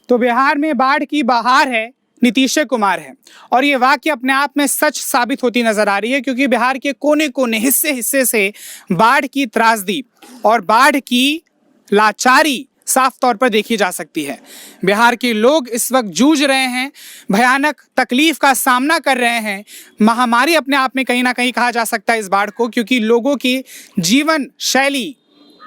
तो बिहार में बाढ़ की बहार है, नीतीश कुमार है। और ये वाक्य अपने आप में सच साबित होती नजर आ रही है, क्योंकि बिहार के कोने कोने हिस्से हिस्से से बाढ़ की त्रासदी और बाढ़ की लाचारी साफ तौर पर देखी जा सकती है। बिहार के लोग इस वक्त जूझ रहे हैं, भयानक तकलीफ का सामना कर रहे हैं। महामारी अपने आप में कहीं ना कहीं कहा जा सकता है इस बाढ़ को, क्योंकि लोगों की जीवन शैली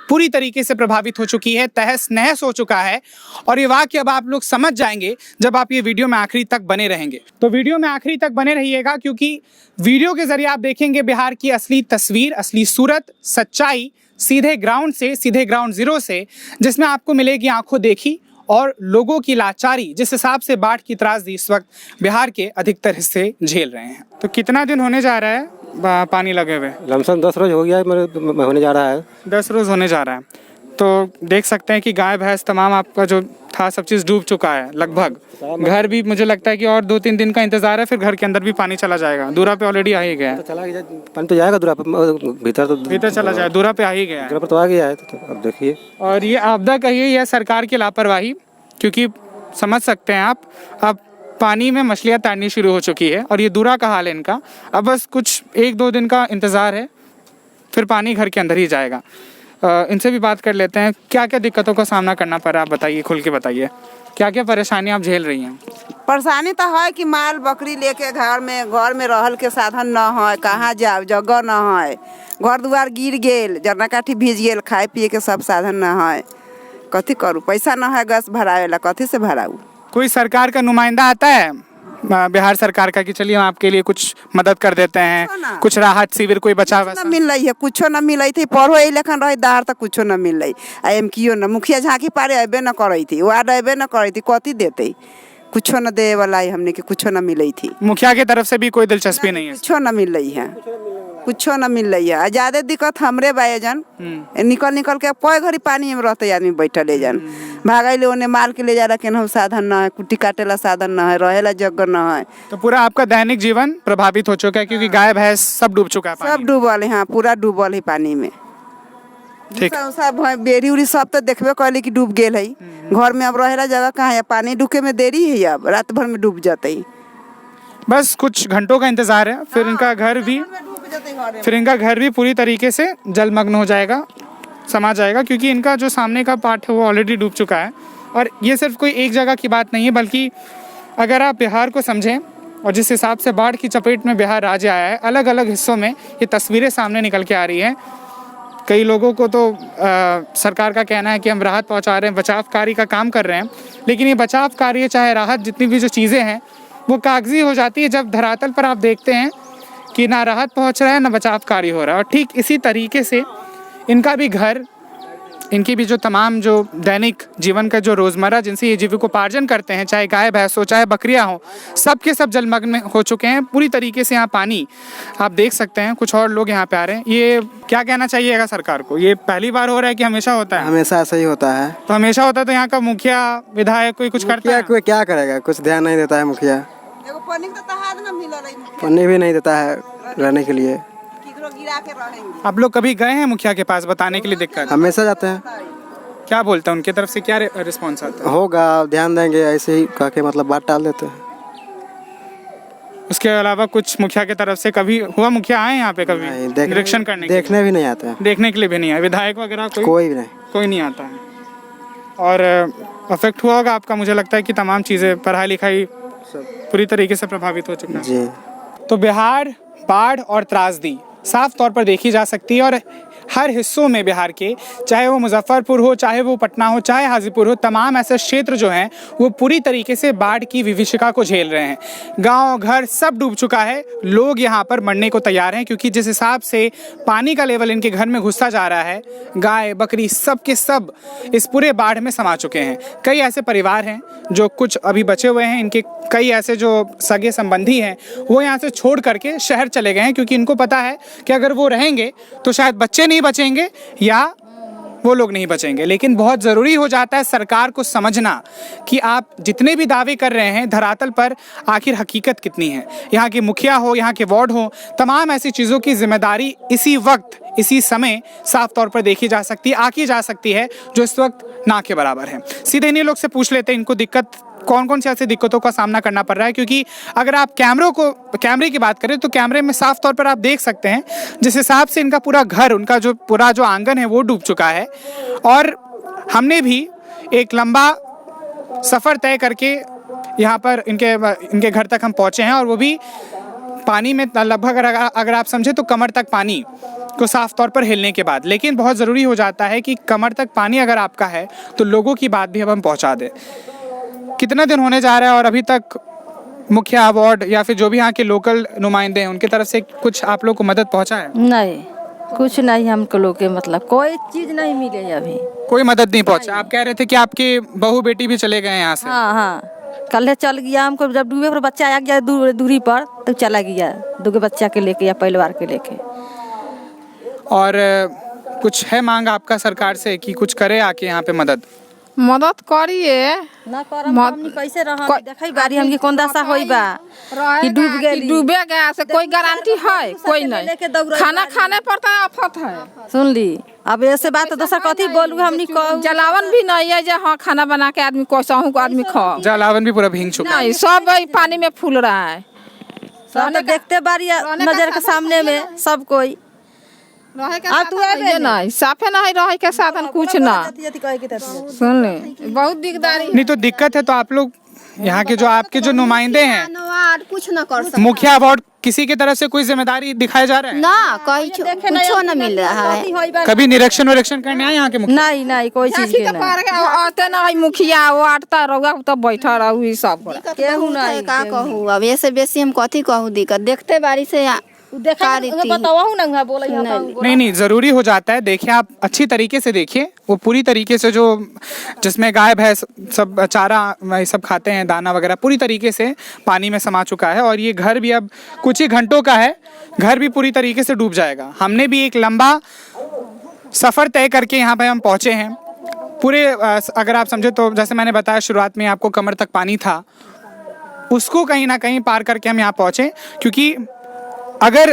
पूरी तरीके से प्रभावित हो चुकी है, तहस नहस हो चुका है। और ये वाक्य अब आप लोग समझ जाएंगे जब आप ये वीडियो में आखिरी तक बने रहेंगे। तो वीडियो में आखिरी तक बने रहिएगा, क्योंकि वीडियो के जरिए आप देखेंगे बिहार की असली तस्वीर, असली सूरत, सच्चाई, सीधे ग्राउंड से, सीधे ग्राउंड जीरो से, जिसमें आपको मिलेगी आंखों देखी और लोगों की लाचारी, जिस हिसाब से बाढ़ की त्रासदी इस वक्त बिहार के अधिकतर हिस्से झेल रहे हैं। तो कितना दिन होने जा रहा है पानी लगे हुए? लमसम 10 रोज हो गया है, मेरे होने जा रहा है। 10 रोज होने जा रहा है। तो देख सकते हैं कि गाय भैंस तमाम आपका जो था सब चीज़ डूब चुका है लगभग। घर भी मुझे लगता है कि और 2-3 दिन का इंतजार है, फिर घर के अंदर भी पानी चला जाएगा। दूरा पे ऑलरेडी आ ही गया है। तो चला गया, पानी तो जाएगा दूरा पे, भीतर चला जाए, दूरा पे आ ही गया है। दूरा पर तो आ गया है। तो अब देखिए, और ये आपदा कहिए या सरकार की लापरवाही, क्योंकि समझ सकते हैं आप, अब पानी में मछलियाँ तैरनी शुरू हो चुकी है और ये दूरा का हाल है इनका। अब बस कुछ 1-2 दिन का इंतज़ार है, फिर पानी घर के अंदर ही जाएगा। इनसे भी बात कर लेते हैं, क्या क्या दिक्कतों का सामना करना पड़ा, आप बताइए, खुल के बताइए, क्या क्या परेशानी आप झेल रही हैं? परेशानी तो है कि माल बकरी लेके घर में रहल के साधन न है, कहाँ जाओ, जगह न है, घर दुआर गिर गेल, जरना काठी भीज गेल, खाए पिए के सब साधन न है, कथी करूँ, पैसा न है गैस भरावेला, कथी से भराऊँ? कोई सरकार का नुमाइंदा आता है बिहार सरकार का कि चलिए हम आपके लिए कुछ मदद कर देते हैं, कुछ राहत शिविर, कोई बचाव? न मिल रही है, कुछो न मिल रही थी, पढ़ो यही लेखन रही दार तक कुछो न मिल रही। एम कियो न मुखिया झांकी पारे अबे न कर रही थी, वार्ड अबे न कर रही थी, कथी देते, कुछो न दे वाला है, हमने के कुछो न मिल रही थी। मुखिया की तरफ से भी कोई दिलचस्पी नहीं है? कुछो न मिल रही है, कुछो न मिल रही है। ज्यादा दिक्कत हमरे बाजन, निकल के पै घड़ी पानी में रहते आदमी बैठल है जन, भागैले ओने माल के ले जा रहा, केनहू साधन न है, कुट्टी काटेला साधन न है, रहेला जगह न है। तो पूरा आपका दैनिक जीवन प्रभावित हो चुका है, क्योंकि गाय भैंस सब डूब चुका है पानी सब डूबल है, हाँ पूरा डूबल है पानी में। ठीक। सब बेरी उरी सब तो देखबे कहली कि डूब गेल है। घर में अब रहेला जगह कहाँ है, पानी डूबे में देरी है, अब रात भर में डूब जाते ही। बस कुछ घंटों का इंतजार है, फिर इनका घर भी पूरी तरीके से जलमग्न हो जाएगा, समा जाएगा, क्योंकि इनका जो सामने का पार्ट है वो ऑलरेडी डूब चुका है। और ये सिर्फ कोई एक जगह की बात नहीं है, बल्कि अगर आप बिहार को समझें और जिस हिसाब से बाढ़ की चपेट में बिहार राज्य आया है, अलग अलग हिस्सों में ये तस्वीरें सामने निकल के आ रही हैं। कई लोगों को तो सरकार का कहना है कि हम राहत पहुंचा रहे हैं, बचाव कार्य का काम कर रहे हैं, लेकिन ये बचाव कार्य चाहे राहत जितनी भी जो चीज़ें हैं वो कागजी हो जाती है जब धरातल पर आप देखते हैं कि ना राहत पहुंच रहा है ना बचाव कार्य हो रहा है। और ठीक इसी तरीके से इनका भी घर, इनकी भी जो तमाम जो दैनिक जीवन का जो रोज़मर्रा जिनसे ये जीविकोपार्जन करते हैं, चाहे गाय भैंस हो चाहे बकरियां हो, सब के सब जलमग्न हो चुके हैं पूरी तरीके से। यहाँ पानी आप देख सकते हैं, कुछ और लोग यहाँ पे आ रहे हैं। ये क्या कहना चाहिएगा सरकार को? ये पहली बार हो रहा है कि हमेशा होता है? हमेशा ऐसा ही होता है। तो हमेशा होता है, तो यहाँ का मुखिया विधायक कोई कुछ करता है? कोई क्या करेगा, कुछ ध्यान नहीं देता है मुखिया। पानी भी नहीं देता है रहने के लिए। आप लोग कभी गए हैं मुखिया के पास बताने के लिए दिक्कत? हमेशा जाते हैं। क्या बोलते हैं, उनकी तरफ से क्या रिस्पॉन्स आता है? होगा, ध्यान देंगे, ऐसे ही कह के मतलब बात टाल देते हैं। उसके अलावा कुछ मुखिया की तरफ से कभी हुआ? मुखिया आए यहाँ पे कभी निरीक्षण करने? देखने भी नहीं आते हैं। देखने के लिए भी नहीं आए? विधायक वगैरह कोई भी नहीं? कोई नहीं आता है। और अफेक्ट हुआ होगा आपका, मुझे लगता है कि तमाम चीज़ें, पढ़ाई लिखाई पूरी तरीके से प्रभावित हो चुका है जी। तो बिहार बाढ़ और त्रासदी साफ तौर पर देखी जा सकती है। और हर हिस्सों में बिहार के, चाहे वो मुजफ्फरपुर हो, चाहे वो पटना हो, चाहे हाजीपुर हो, तमाम ऐसे क्षेत्र जो हैं वो पूरी तरीके से बाढ़ की विभीषिका को झेल रहे हैं। गांव घर सब डूब चुका है। लोग यहाँ पर मरने को तैयार हैं, क्योंकि जिस हिसाब से पानी का लेवल इनके घर में घुसता जा रहा है, गाय बकरी सब के सब इस पूरे बाढ़ में समा चुके हैं। कई ऐसे परिवार हैं जो कुछ अभी बचे हुए हैं, इनके कई ऐसे जो सगे संबंधी हैं वो यहाँ से छोड़ करके शहर चले गए हैं, क्योंकि इनको पता है कि अगर वो रहेंगे तो शायद बच्चे नहीं बचेंगे या वो लोग नहीं बचेंगे। लेकिन बहुत ज़रूरी हो जाता है सरकार को समझना कि आप जितने भी दावे कर रहे हैं, धरातल पर आखिर हकीकत कितनी है। यहाँ के मुखिया हो, यहाँ के वार्ड हो, तमाम ऐसी चीज़ों की जिम्मेदारी इसी वक्त इसी समय साफ तौर पर देखी जा सकती है, आकी जा सकती है, जो इस वक्त ना के बराबर है। सीधे इन्हीं लोग से पूछ लेते हैं इनको दिक्कत कौन कौन सी ऐसी दिक्कतों का सामना करना पड़ रहा है, क्योंकि अगर आप कैमरे की बात करें तो कैमरे में साफ तौर पर आप देख सकते हैं जिस हिसाब से इनका पूरा घर, उनका जो पूरा जो आंगन है वो डूब चुका है। और हमने भी एक लंबा सफ़र तय करके यहाँ पर इनके घर तक हम पहुँचे हैं, और वो भी पानी में लगभग अगर आप समझे तो कमर तक पानी को साफ तौर पर हिलने के बाद। लेकिन बहुत ज़रूरी हो जाता है कि कमर तक पानी अगर आपका है तो लोगों की बात भी अब हम पहुँचा दें। कितना दिन होने जा रहा है और अभी तक मुखिया वार्ड या फिर जो भी यहाँ के लोकल नुमाइंदे हैं उनकी तरफ से कुछ आप लोग को मदद पहुँचा है? नहीं, कुछ नहीं हमको लोग के, मतलब कोई चीज़ नहीं मिले अभी, कोई मदद नहीं पहुँचा। आप कह रहे थे कि आपके बहू बेटी भी चले गए यहाँ से। हाँ हाँ, कल चल गया, हमको जब डूबे पर बच्चा आ गया दूरी पर तो चला गया, 2 बच्चा के लेके या परिवार के लेके। और कुछ है मांग आपका सरकार से कि कुछ करे आके यहाँ पे मदद करिए ना करम हमनी कैसे रह देखई बारी हमके कौन दशा होई बा कि डूब गेली, डूबे गया से कोई गारंटी है कोई नहीं, खाना खाने पर तो आफत है। सुन ली अब ऐसे बात दोसर कथी बोलू, हमनी कहू जलावन भी नहीं है जो हाँ खाना बना के आदमी कैसा को आदमी खाओ, जलावन भी पूरा भींग चुका है। नहीं सब पानी में फूल रहा है, सब देखते बारी नजर के सामने में सब कोई। नहीं साफे नहीं रहे के साधन कुछ ना, सुन ले बहुत दिकदारी नहीं तो दिक्कत है तो आप लोग यहाँ के जो आपके जो नुमाइंदे हैं कुछ न कर सकते, मुखिया वार्ड किसी की तरफ से कोई जिम्मेदारी दिखाया जा रहा है? ना कोई कुछ न मिल रहा है। कभी निरीक्षण विरीक्षण करने आए यहाँ के मुखिया? नहीं नहीं कोई चीज के नहीं, आते नहीं मुखिया वो आटता रहुआ तो बैठा रहू ई सब केहू नहीं का कहू, अब ऐसे बेसी हम कथी कहू, दिक्कत देखते बारी से बताओ ना बोले नहीं जरूरी हो जाता है। देखिए आप अच्छी तरीके से देखिए, वो पूरी तरीके से जो जिसमें गाय भैंस सब चारा सब खाते हैं, दाना वगैरह पूरी तरीके से पानी में समा चुका है। और ये घर भी अब कुछ ही घंटों का है, घर भी पूरी तरीके से डूब जाएगा। हमने भी एक लंबा सफ़र तय करके यहाँ पे हम पहुँचे हैं। पूरे अगर आप समझे तो जैसे मैंने बताया शुरुआत में आपको कमर तक पानी था, उसको कहीं ना कहीं पार करके हम यहाँ पहुँचे। क्योंकि अगर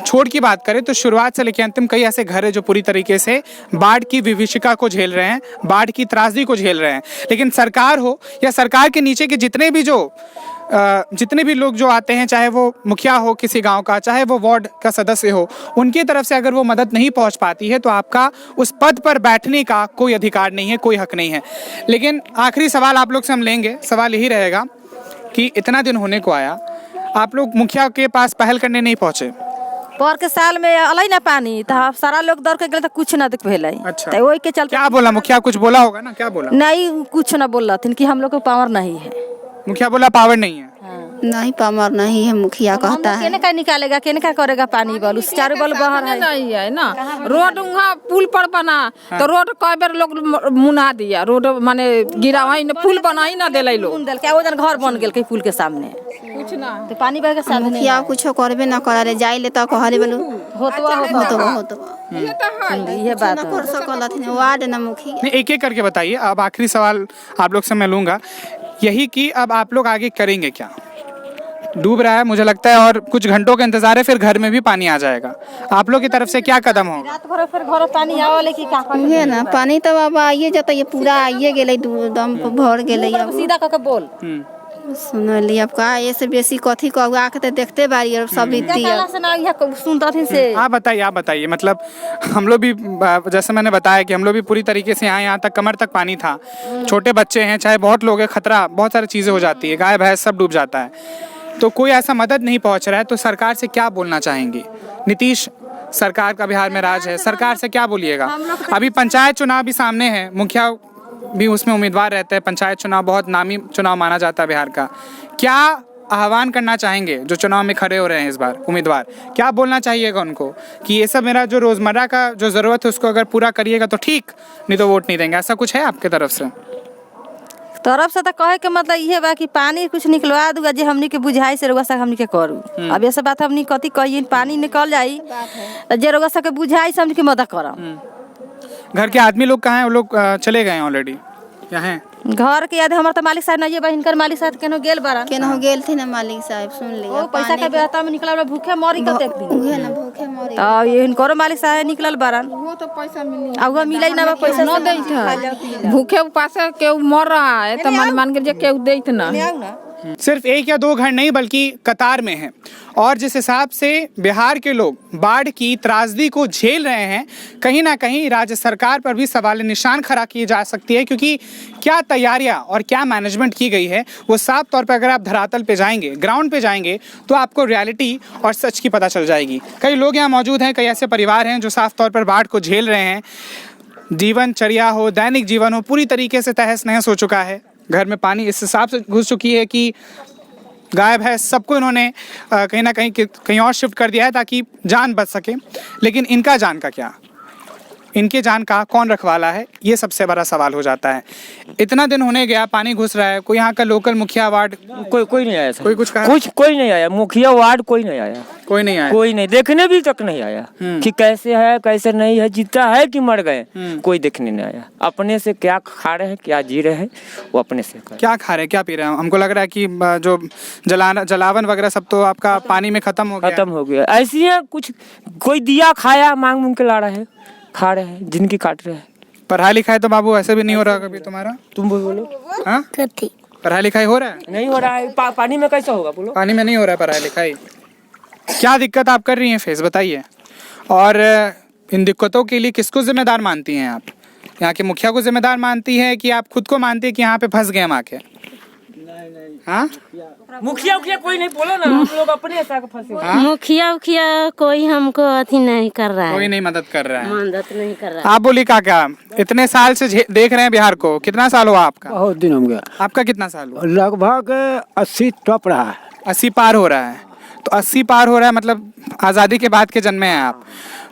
छोड़ की बात करें तो शुरुआत से लेकर अंतिम कई ऐसे घर हैं जो पूरी तरीके से बाढ़ की विभीषिका को झेल रहे हैं, बाढ़ की त्रासदी को झेल रहे हैं। लेकिन सरकार हो या सरकार के नीचे के जितने भी लोग जो आते हैं, चाहे वो मुखिया हो किसी गांव का, चाहे वो वार्ड का सदस्य हो, उनकी तरफ से अगर वो मदद नहीं पहुंच पाती है तो आपका उस पद पर बैठने का कोई अधिकार नहीं है, कोई हक नहीं है। लेकिन आखिरी सवाल आप लोग से हम लेंगे, सवाल यही रहेगा कि इतना दिन होने को आया, आप लोग मुखिया के पास पहल करने नहीं पहुंचे? पर के साल में अलई ना पानी तो सारा लोग दौड़ के गए तो कुछ ना देख भेल। अच्छा। तो वही के चलते क्या बोला मुखिया? कुछ बोला होगा ना, क्या बोला? नहीं कुछ ना बोल रहा कि हम लोग को पावर नहीं है। मुखिया बोला पावर नहीं है। नहीं पावर नहीं है, मुखिया कहता है। केने का निकालेगा, केने का करेगा पानी बल, उस चारों बल बाहर है नहीं है ना। रोड वहाँ पुल पर बना तो रोड कई बार लोग मुना दिया, रोड माने गिरा वही पुल बना ही ना दिले लोग, क्या वो जन घर बन गेल के पुल के सामने कुछ ना तो पानी बह के सामने मुखिया कुछ करबे ना करे, जाई ले तो कहले बोलू होतवा ये बात ना कर सकलथिन वार्ड ना मुखिया। नहीं एक एक करके बताइए। अब आखिरी सवाल आप लोग से मैं लूंगा यही कि अब आप लोग आगे करेंगे क्या? डूब रहा है मुझे लगता है और कुछ घंटों का इंतजार है, फिर घर में भी पानी आ जाएगा। आप लोग की तरफ से क्या कदम होगा? रात भर फिर घर पानी आवले की का उहे ना पानी तो अब आइए जाता, ये पूरा आइए गेले, दम भर गेले। अब सीधा क के बोल सुनली अब का ऐसे बेसी कथी कहू, आके तो देखते बारी और सब रीति काला से ना यह सुनता से। आप बताइए मतलब हम लोग भी जैसे मैंने बताया कि हम लोग भी पूरी तरीके से यहाँ तक कमर तक पानी था, छोटे बच्चे हैं, चाहे बहुत लोग हैं, खतरा बहुत सारी चीज़ें हो जाती है, गाय भैंस सब डूब जाता है, तो कोई ऐसा मदद नहीं पहुँच रहा है। तो सरकार से क्या बोलना चाहेंगे? नीतीश सरकार का बिहार में राज है, सरकार से क्या बोलिएगा? अभी पंचायत चुनाव भी सामने है, मुखिया भी उसमें उम्मीदवार रहते हैं, पंचायत चुनाव बहुत नामी चुनाव माना जाता है बिहार का। क्या आह्वान करना चाहेंगे जो चुनाव में खड़े हो रहे हैं इस बार उम्मीदवार? क्या बोलना चाहिएगा उनको कि ये सब मेरा जो रोज़मर्रा का जो ज़रूरत है उसको अगर पूरा करिएगा तो ठीक, नहीं तो वोट नहीं देंगे? ऐसा कुछ है आपके तरफ से? से तो कहे के मतलब ये बा कि पानी कुछ निकलवा दूंगा जे हमनी के बुझाई से रोगा सा हमनी के करू। अब ऐसा बात हमनी कथी कहिए, पानी निकल जाई तो जे रोगा सा के बुझाई से हमनी के मदद करम। घर के आदमी लोग कहाँ हैं? वो लोग चले गए हैं ऑलरेडी, यहाँ हैं? घर के याद हमर तो मालिक साहब नहीं है, हिनकर मालिक साहब केनो गेल बारन केनाहू गेल थी ना मालिक साहब, सुन लिया ओ पैसा के व्यवस्था में निकला भूखे मरी कते दिन उहे ना भूखे मरी। तो ये हिनकरो मालिक साहब निकलल बारन वो तो पैसा मिली अब वो मिलै ना पैसा न देत है, भूखे उपासे केहू मर रहा है तो मान के जे केहू देत ना। सिर्फ 1 या 2 घर नहीं बल्कि कतार में हैं। और जिस हिसाब से बिहार के लोग बाढ़ की त्रासदी को झेल रहे हैं, कहीं ना कहीं राज्य सरकार पर भी सवाल निशान खड़ा किए जा सकती है, क्योंकि क्या तैयारियां और क्या मैनेजमेंट की गई है वो साफ तौर पर अगर आप धरातल पे जाएंगे, ग्राउंड पे जाएंगे, तो आपको रियलिटी और सच की पता चल जाएगी। कई लोग यहाँ मौजूद हैं, कई ऐसे परिवार हैं जो साफ तौर पर बाढ़ को झेल रहे हैं। जीवनचर्या हो, दैनिक जीवन हो, पूरी तरीके से तहस नहस हो चुका है। घर में पानी इस हिसाब से घुस चुकी है कि गाय भैंस सबको इन्होंने कहीं ना कहीं और शिफ्ट कर दिया है ताकि जान बच सके। लेकिन इनका जान का क्या, इनके जान का कौन रखवाला है, ये सबसे बड़ा सवाल हो जाता है। इतना दिन होने गया, पानी घुस रहा है, कोई यहाँ का लोकल मुखिया वार्ड कोई नहीं आया सर। कोई कुछ कहा? कोई नहीं आया, मुखिया वार्ड कोई नहीं आया, कोई नहीं आया, कोई नहीं, देखने भी तक नहीं आया कि कैसे है कैसे नहीं है, जीता है कि मर गए, कोई देखने नहीं आया। अपने से क्या खा रहे हैं क्या जी रहे हैं वो अपने से कर। क्या खा रहे हैं क्या पी रहे हैं? हमको लग रहा है कि जो जलावन वगैरह सब तो आपका पानी में खत्म हो गया। ऐसी है कुछ, कोई दिया खाया मांग मुंग के ला रहे हैं, खा रहे हैं, जिंदगी काट रहे हैं। पढ़ाई लिखाई तो बाबू ऐसे भी नहीं हो रहा कभी तुम्हारा? तुम बोलो। हाँ, पढ़ाई लिखाई हो रहा है? नहीं हो रहा है। पानी में कैसा होगा बोलो? पानी में नहीं हो रहा है पढ़ाई लिखाई। क्या दिक्कत आप कर रही हैं फेस, बताइए। और इन दिक्कतों के लिए किसको जिम्मेदार मानती हैं आप? यहाँ के मुखिया को जिम्मेदार मानती है कि आप खुद को मानती है कि यहाँ पे फंस गए हम आके? हाँ, मुखिया कोई नहीं, बोलो ना, हम लोग अपने ऐसा फंसे हुए हैं। मुखिया कोई हमको अथी नहीं कर रहा है, कोई नहीं मदद कर रहा है। मदद नहीं कर रहा है। आप बोलिए काका, इतने साल से देख रहे हैं बिहार को, कितना साल हुआ आपका? बहुत दिन हो गया। आपका कितना साल हुआ? लगभग 80 टॉप रहा है। 80 पार हो रहा है। तो 80 पार हो रहा है मतलब आज़ादी के बाद के जन्मे हैं आप।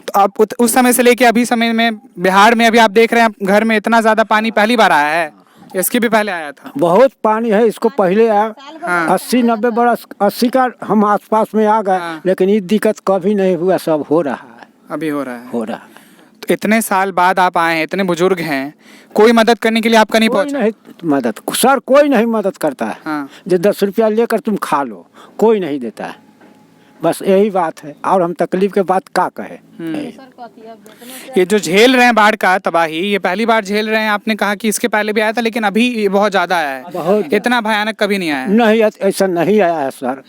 तो आप उस समय से लेके अभी समय में बिहार में अभी आप देख रहे हैं घर में इतना ज़्यादा पानी पहली बार आया है? इसके भी पहले आया था? बहुत पानी है, इसको पहले आया। हाँ। 80-90 बरस 80 का हम आसपास में आ गए। हाँ। लेकिन ये दिक्कत कभी नहीं हुआ, सब हो रहा है। अभी हो रहा है? हो रहा है। तो इतने साल बाद आप आए हैं, इतने बुजुर्ग हैं, कोई मदद करने के लिए आपका नहीं कोई पहुंचा? नहीं मदद, सर कोई नहीं मदद करता है। हाँ। जो 10 रुपया लेकर तुम खा लो, कोई नहीं देता है। बस यही बात है, और हम तकलीफ के बात क्या कहे। ये जो झेल रहे हैं बाढ़ का तबाही, ये पहली बार झेल रहे हैं? आपने कहा कि इसके पहले भी आया था, लेकिन अभी ये बहुत ज्यादा आया है। बहुत इतना भयानक कभी नहीं आया है। नहीं, ऐसा नहीं आया है सर,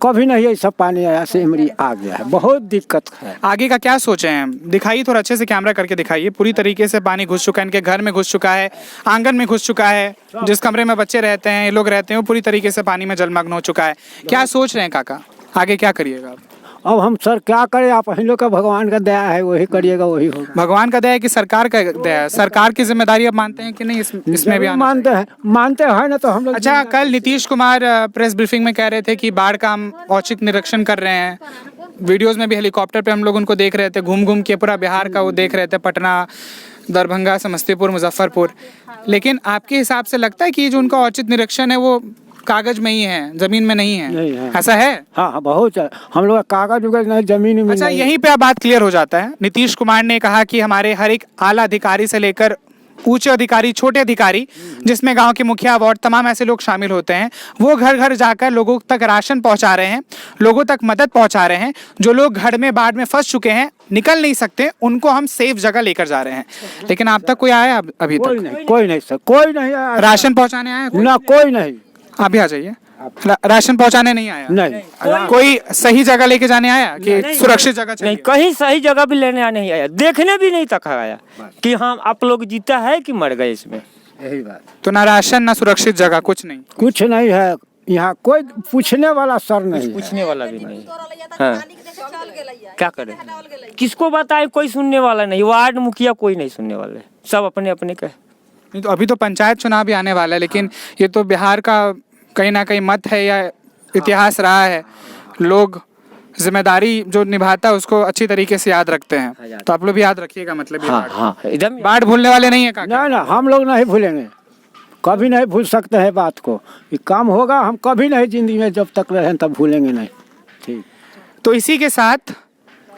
कभी नहीं ऐसा पानी आया सिमरी आ गया है, बहुत दिक्कत है। आगे का क्या सोचे हैं? दिखाइए थोड़ा अच्छे से, कैमरा करके दिखाइए। पूरी तरीके से पानी घुस चुका है, इनके घर में घुस चुका है, आंगन में घुस चुका है, जिस कमरे में बच्चे रहते हैं, ये लोग रहते हैं, वो पूरी तरीके से पानी में जलमग्न हो चुका है। क्या सोच रहे हैं काका, आगे क्या करिएगा? अब हम सर क्या करें, आप हम लोग का भगवान का दया है, वही करिएगा, वही होगा। भगवान का दया है कि सरकार का दया है? सरकार की जिम्मेदारी अब मानते हैं कि नहीं इसमें भी आना मानते हैं ना, तो हम लोग। अच्छा, कल नीतीश कुमार प्रेस ब्रीफिंग में कह रहे थे कि बाढ़ का हम औचक निरीक्षण कर रहे हैं। वीडियोस में भी हेलीकॉप्टर पे हम लोग उनको देख रहे थे, घूम घूम के पूरा बिहार का वो देख रहे थे, पटना, दरभंगा, समस्तीपुर, मुजफ्फरपुर। लेकिन आपके हिसाब से लगता है कि ये जो उनका औचित्य निरीक्षण है वो कागज में ही है, जमीन में नहीं है? नहीं है। ऐसा है? हाँ, बहुत है। हम लोग का कागज उगज नहीं, जमीन में अच्छा, नहीं। यहीं पे अब बात क्लियर हो जाता है। नीतीश कुमार ने कहा कि हमारे हर एक आला अधिकारी से लेकर ऊंचे अधिकारी, छोटे अधिकारी, जिसमें गांव के मुखिया, वार्ड, तमाम ऐसे लोग शामिल होते हैं, वो घर घर जाकर लोगों तक राशन पहुंचा रहे हैं, लोगों तक मदद पहुंचा रहे हैं। जो लोग घर में बाढ़ में फंस चुके हैं, निकल नहीं सकते, उनको हम सेफ जगह लेकर जा रहे हैं। लेकिन आप तक कोई आया अभी कोई तक? नहीं, कोई नहीं सर, कोई नहीं आया। राशन पहुंचाने आया कोई? ना, कोई नहीं। आप भी आ जाइए। राशन पहुंचाने नहीं आया? नहीं। कोई सही जगह लेके जाने आया कि सुरक्षित जगह नहीं, कहीं सही जगह भी लेने नहीं आया, देखने भी नहीं तक आया कि हम आप लोग जीता है कि मर गए इसमें। यही बात। तो ना राशन ना सुरक्षित जगह, कुछ नहीं? कुछ नहीं है यहाँ, कोई पूछने वाला सर नहीं, पूछने वाला भी नहीं। हाँ, क्या करें, किसको बताए, कोई सुनने वाला नहीं। वार्ड मुखिया कोई नहीं सुनने वाले, सब अपने अपने कहे। नहीं तो अभी तो पंचायत चुनाव भी आने वाला है, लेकिन ये तो बिहार का कहीं ना कहीं मत है या इतिहास रहा है। लोग जिम्मेदारी जो निभाता है उसको अच्छी तरीके से याद रखते हैं, तो आप लोग भी याद रखिएगा। मतलब ये एकदम बाढ़ भूलने वाले नहीं है काका? ना, हम लोग नहीं भूलेंगे, कभी नहीं भूल सकते हैं बात को। ये काम होगा, हम कभी नहीं जिंदगी में जब तक रहें तब भूलेंगे नहीं। ठीक। तो इसी के साथ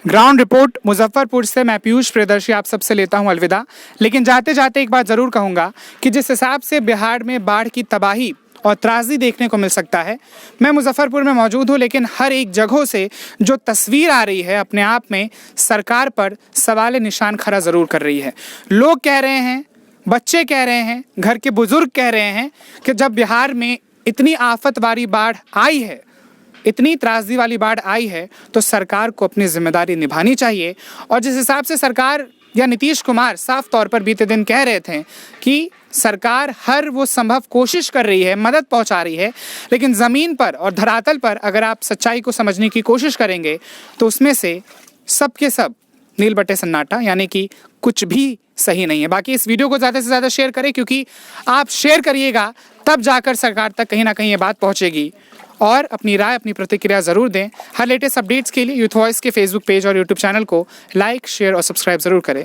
ग्राउंड रिपोर्ट मुजफ्फरपुर से मैं पीयूष प्रियदर्शी आप सबसे लेता हूं अलविदा। लेकिन जाते जाते एक बात ज़रूर कहूँगा कि जिस हिसाब से बिहार में बाढ़ की तबाही और त्रासदी देखने को मिल सकता है, मैं मुजफ्फरपुर में मौजूद हूँ, लेकिन हर एक जगह से जो तस्वीर आ रही है अपने आप में सरकार पर सवाल निशान खड़ा ज़रूर कर रही है। लोग कह रहे हैं, बच्चे कह रहे हैं, घर के बुजुर्ग कह रहे हैं कि जब बिहार में इतनी आफत वाली बाढ़ आई है, इतनी त्रासदी वाली बाढ़ आई है, तो सरकार को अपनी जिम्मेदारी निभानी चाहिए। और जिस हिसाब से सरकार या नीतीश कुमार साफ तौर पर बीते दिन कह रहे थे कि सरकार हर वो संभव कोशिश कर रही है, मदद पहुंचा रही है, लेकिन ज़मीन पर और धरातल पर अगर आप सच्चाई को समझने की कोशिश करेंगे तो उसमें से सब के सब नील बट्टे सन्नाटा, यानी कि कुछ भी सही नहीं है। बाकी इस वीडियो को ज़्यादा से ज़्यादा शेयर करें, क्योंकि आप शेयर करिएगा तब जाकर सरकार तक कहीं ना कहीं ये बात पहुंचेगी। और अपनी राय, अपनी प्रतिक्रिया ज़रूर दें। हर लेटेस्ट अपडेट्स के लिए यूथ वॉइस के फेसबुक पेज और यूट्यूब चैनल को लाइक, शेयर और सब्सक्राइब ज़रूर करें।